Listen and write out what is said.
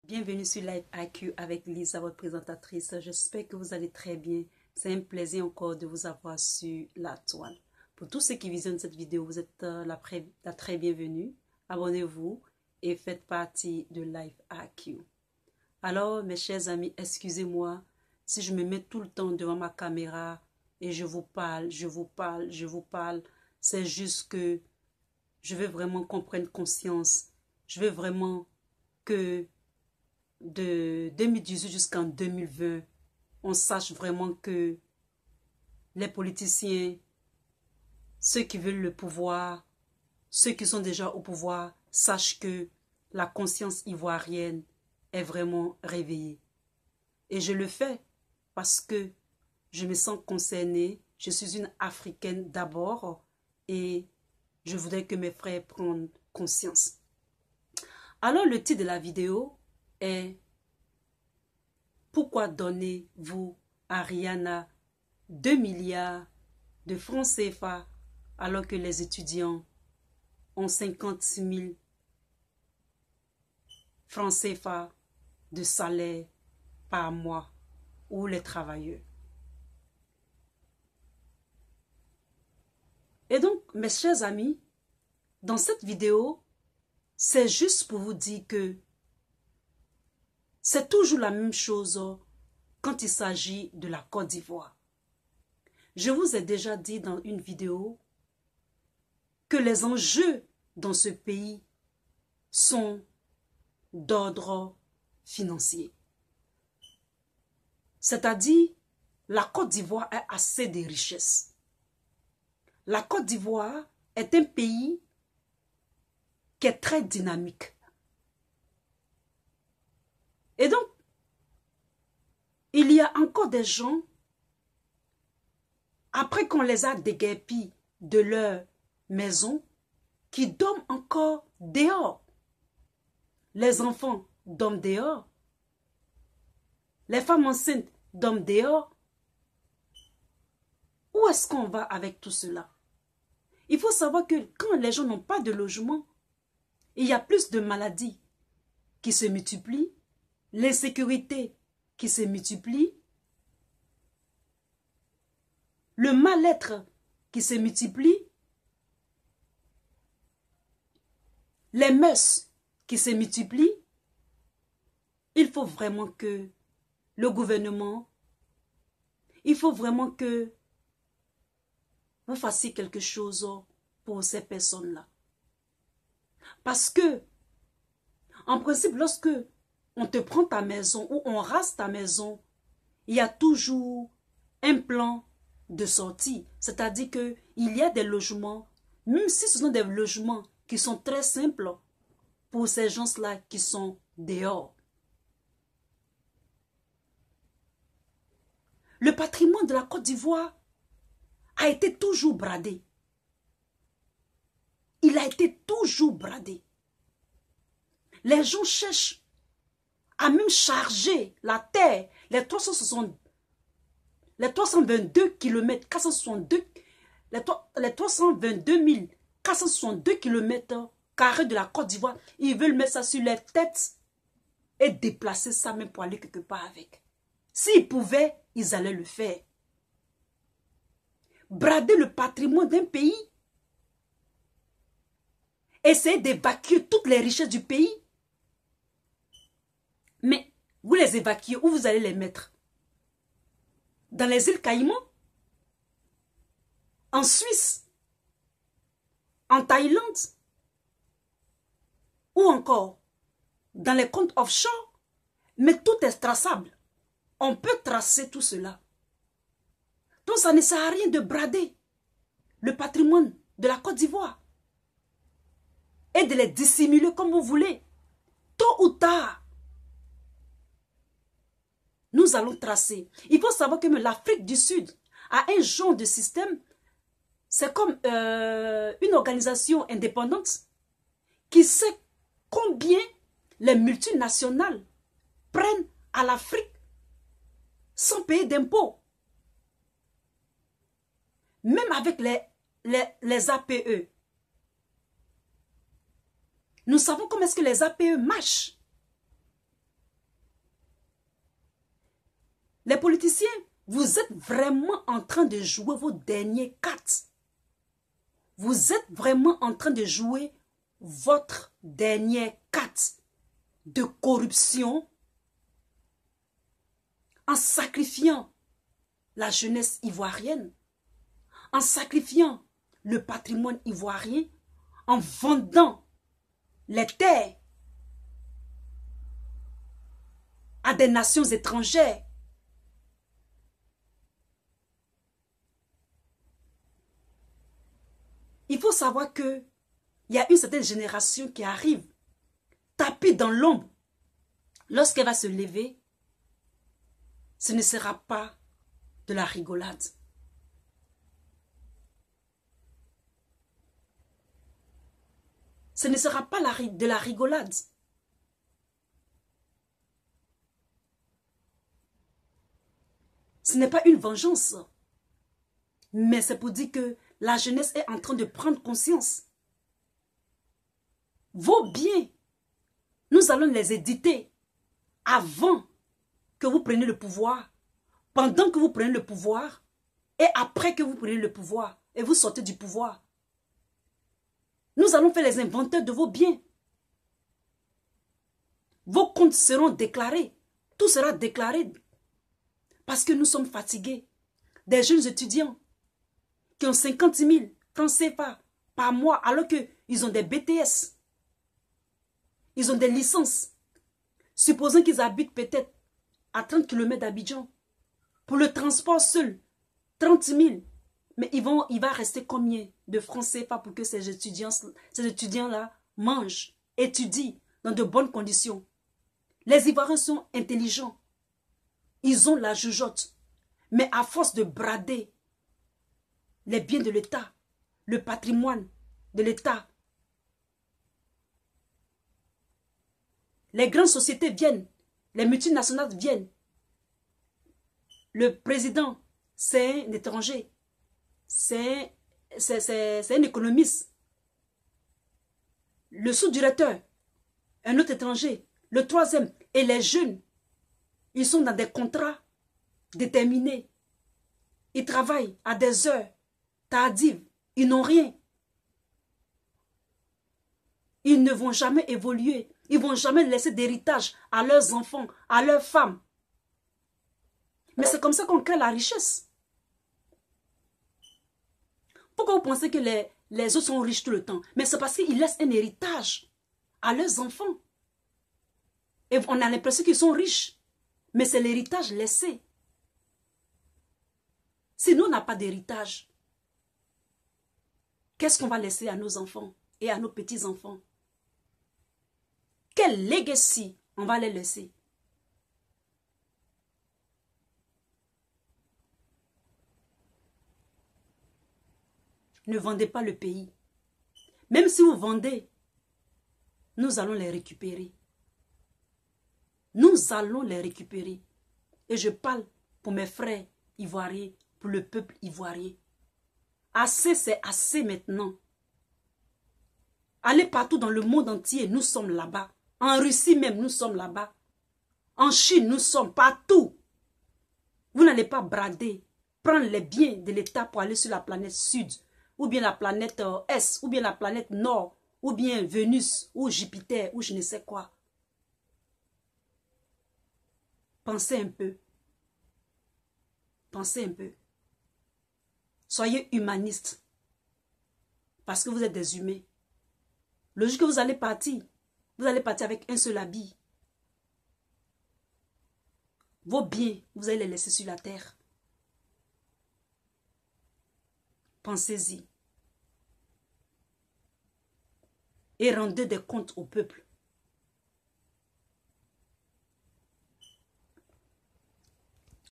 Bienvenue sur Live IQ avec Lisa, votre présentatrice. J'espère que vous allez très bien. C'est un plaisir encore de vous avoir sur la toile. Pour tous ceux qui visionnent cette vidéo, vous êtes la très bienvenue. Abonnez-vous et faites partie de Live IQ. Alors, mes chers amis, excusez-moi si je me mets tout le temps devant ma caméra et je vous parle. C'est juste que je veux vraiment qu'on prenne conscience. Je veux vraiment que de 2018 jusqu'en 2020, on sache vraiment que les politiciens, ceux qui veulent le pouvoir, ceux qui sont déjà au pouvoir, sachent que la conscience ivoirienne est vraiment réveillée. Et je le fais parce que je me sens concernée. Je suis une Africaine d'abord et je voudrais que mes frères prennent conscience. Alors le titre de la vidéo est « Pourquoi donnez-vous à Rihanna 2 milliards de francs CFA alors que les étudiants ont 56 000 francs CFA de salaire par mois ou les travailleurs ?» Et donc, mes chers amis, dans cette vidéo, c'est juste pour vous dire que c'est toujours la même chose quand il s'agit de la Côte d'Ivoire. Je vous ai déjà dit dans une vidéo que les enjeux dans ce pays sont d'ordre financier. C'est-à-dire, la Côte d'Ivoire a assez de richesses. La Côte d'Ivoire est un pays qui est très dynamique. Et donc, il y a encore des gens, après qu'on les a déguerpis de leur maison, qui dorment encore dehors. Les enfants dorment dehors. Les femmes enceintes dorment dehors. Où est-ce qu'on va avec tout cela? Il faut savoir que quand les gens n'ont pas de logement, il y a plus de maladies qui se multiplient, l'insécurité qui se multiplie, le mal-être qui se multiplie, les mœurs qui se multiplient. Il faut vraiment que le gouvernement, il faut vraiment que vous fassiez quelque chose pour ces personnes-là. Parce que, en principe, lorsque on te prend ta maison ou on rase ta maison, il y a toujours un plan de sortie. C'est-à-dire qu'il y a des logements, même si ce sont des logements qui sont très simples pour ces gens-là qui sont dehors. Le patrimoine de la Côte d'Ivoire a été toujours bradé. Il a été toujours bradé. Les gens cherchent à même charger la terre, les 322 km 462, les 322 462 km carrés de la Côte d'Ivoire, ils veulent mettre ça sur les têtes et déplacer ça même pour aller quelque part avec. S'ils pouvaient, ils allaient le faire. Brader le patrimoine d'un pays, essayer d'évacuer toutes les richesses du pays. Mais vous les évacuez, où vous allez les mettre? Dans les îles Caïmans? En Suisse? En Thaïlande? Ou encore dans les comptes offshore? Mais tout est traçable. On peut tracer tout cela. Donc ça ne sert à rien de brader le patrimoine de la Côte d'Ivoire et de les dissimuler comme vous voulez. Tôt ou tard, nous allons tracer. Il faut savoir que l'Afrique du Sud a un genre de système. C'est comme une organisation indépendante qui sait combien les multinationales prennent à l'Afrique sans payer d'impôts. Même avec les APE. Nous savons comment est-ce que les APE marchent. Les politiciens, vous êtes vraiment en train de jouer vos derniers cartes. Vous êtes vraiment en train de jouer votre dernière carte de corruption en sacrifiant la jeunesse ivoirienne, en sacrifiant le patrimoine ivoirien, en vendant les terres à des nations étrangères. Il faut savoir que il y a une certaine génération qui arrive, tapée dans l'ombre. Lorsqu'elle va se lever, ce ne sera pas de la rigolade. Ce ne sera pas de la rigolade. Ce n'est pas une vengeance. Mais c'est pour dire que la jeunesse est en train de prendre conscience. Vos biens, nous allons les éditer avant que vous preniez le pouvoir, pendant que vous prenez le pouvoir et après que vous prenez le pouvoir et vous sortez du pouvoir. Nous allons faire les inventaires de vos biens. Vos comptes seront déclarés. Tout sera déclaré. Parce que nous sommes fatigués. Des jeunes étudiants qui ont 50 000 francs CFA par mois alors qu'ils ont des BTS. Ils ont des licences. Supposons qu'ils habitent peut-être à 30 km d'Abidjan. Pour le transport seul, 30 000. Mais il va rester combien de francs CFA pour que ces étudiants-là mangent, étudient dans de bonnes conditions? Les Ivoiriens sont intelligents. Ils ont la jugeote. Mais à force de brader les biens de l'État, le patrimoine de l'État, les grandes sociétés viennent, les multinationales viennent. Le président, c'est un étranger. C'est un économiste. Le sous-directeur, un autre étranger. Le troisième, et les jeunes, ils sont dans des contrats déterminés. Ils travaillent à des heures tardives. Ils n'ont rien. Ils ne vont jamais évoluer. Ils ne vont jamais laisser d'héritage à leurs enfants, à leurs femmes. Mais c'est comme ça qu'on crée la richesse. Pourquoi vous pensez que les autres sont riches tout le temps? Mais c'est parce qu'ils laissent un héritage à leurs enfants. Et on a l'impression qu'ils sont riches. Mais c'est l'héritage laissé. Si nous, on n'a pas d'héritage, qu'est-ce qu'on va laisser à nos enfants et à nos petits-enfants? Quel legacy on va les laisser? Ne vendez pas le pays. Même si vous vendez, nous allons les récupérer. Nous allons les récupérer. Et je parle pour mes frères ivoiriens, pour le peuple ivoirien. Assez, c'est assez maintenant. Allez partout dans le monde entier, nous sommes là-bas. En Russie même, nous sommes là-bas. En Chine, nous sommes partout. Vous n'allez pas brader, prendre les biens de l'État pour aller sur la planète Sud, ou bien la planète Est, ou bien la planète Nord, ou bien Vénus, ou Jupiter, ou je ne sais quoi. Pensez un peu. Pensez un peu. Soyez humanistes. Parce que vous êtes des humains. Le jour que vous allez partir avec un seul habit. Vos biens, vous allez les laisser sur la terre. Pensez-y. Et rendez des comptes au peuple.